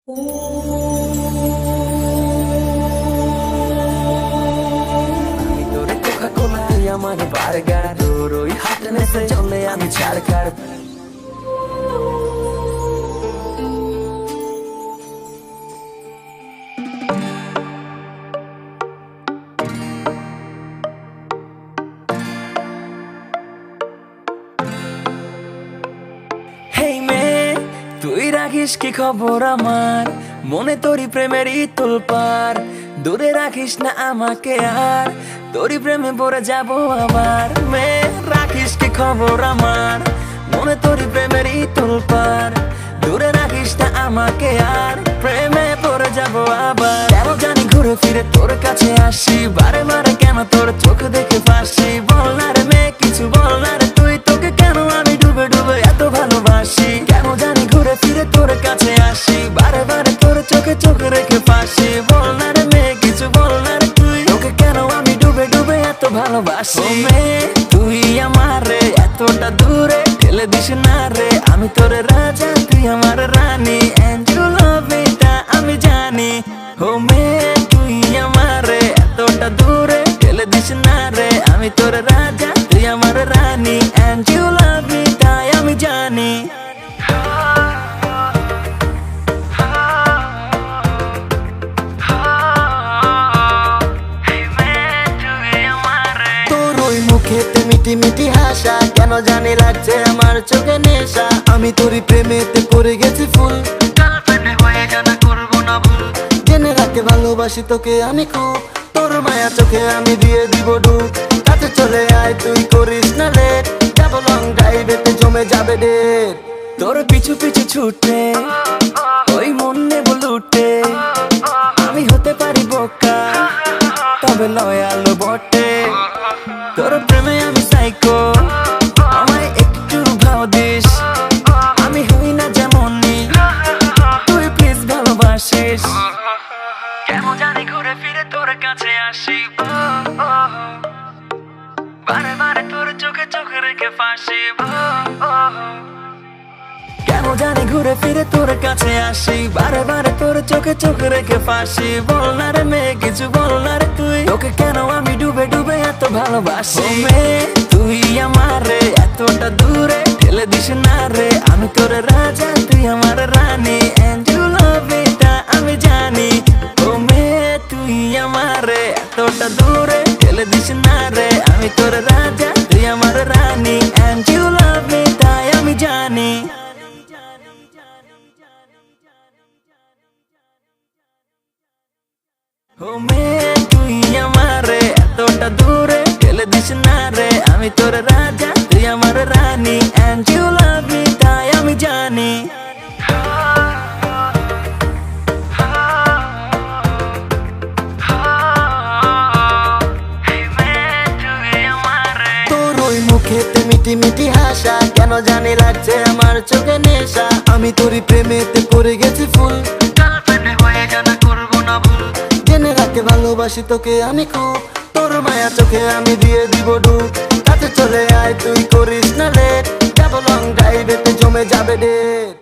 আমি তোরে কোকা-কোলা, তুই আমার বার্গার, তোর ওই হটনেসে চলে আমি ছাড়খাড়। হেই মেয়ে, তুই রাখিস কি খবর আমার? মনে তোরই প্রেমেরই তোলপার, দূরে রাখিস না আমাকে আর, তোরই প্রেমে পড়ে যাব আবার। মেয়ে, রাখিস কি খবর আমার? মনে তোরই প্রেমেরই তোলপার, দূরে রাখিস না আমাকে আর, প্রেমে পড়ে যাব আবার। কেন জানি ঘুরে ফিরে তোর কাছে আসি, বারে বারে কেন তোর চোখ দেখে ফাঁসি? বল না রে মেয়ে, কিছু বল না রে তুই, তোকে কেন আমি ডুবে ডুবে এত ভালোবাসি? কেন জানি ঘুরে ফিরে তোর কাছে আসি, বারে বারে তোর চোখে চোখ রেখে ফাঁসি। বল না রে মেয়ে, কিছু বল না রে তুই, তোকে কেন আমি ডুবে ডুবে এত ভালোবাসি? ও মেয়ে, তুই আমার রে এতটা দূরে ঠেলে দিস না রে, আমি তোর রাজা, তুই আমার রানী, and you love me তা আমি জানি। ও মেয়ে, তুই আমার রে এতটা দূরে ঠেলে দিস না রে, আমি তোর রাজা, তুই আমার রানী, and you love me তাই আমি জানি। তোর ওই মুখেতে মিটি মিটি হাসা, কেন জানি লাগছে আমার চোখে নেশা, আমি তোরই প্রেমেতে পড়ে গেছি ফুল, জেনে রাখে ভালোবাসি তোকে আমি খুব, তোর মায়া চোখে আমি দিয়ে দিব ডুব, কাছে চলে আয় তুই করিস না লেট, যাবো লং ড্রাইভেতে জমে যাবে ডেট। তোর পিছু পিছু ছুটে ওই মন নেব লুটে, আমি হতে পারি বোকা তবে লয়াল বটে, তোর প্রেমে আমি সাইকো, আমায় একটু ভাও দিস, আমি হই না যেমনই তুই প্লিজ ভালোবাসিস। কেন জানি ঘুরে ফিরে তোর কাছে আসি, বারে বারে তোর চোখে চোখ রেখে ফাঁসি। কেন জানি ঘুরে ফিরে তোর কাছে আসি, বারে বারে তোর চোখে চোখ রেখে ফাঁসি। বল না রে মেয়ে, কিছু বল না রে তুই, তোকে কেন আমি ডুবে ডুবে এত ভালোবাসি? মেয়ে, তুই আমার রে এতটা দূরে ঠেলে দিস না রে, আমি তোর রাজা, তুই আমার রানী, and you love me তা আমি জানি। ও মেয়ে, তুই আমার রে এতটা দূরে ঠেলে দিস না রে, আমি তোর রাজা, তুই আমার রানী, and you love me তাই আমি জানি। ও মেয়ে, তুই আমার রে এতটা দূরে ঠেলে দিস না রে, আমি তোর রাজা, তুই আমার রানী, and you love me তাই আমি জানি। তোর ওই মুখেতে মিটি মিটি হাসা, কেন জানি লাগছে আমার চোখে নেশা, আমি তোরই প্রেমেতে পড়ে গেছি ফুল, জেনে রাখে ভালোবাসি তোকে আমি খুব, তোর মায়া চোখে আমি দিয়ে দিব ডুব, কাছে চলে আয় তুই করিস না লেট, যাবো লং ড্রাইভেতে জমে যাবে ডেট।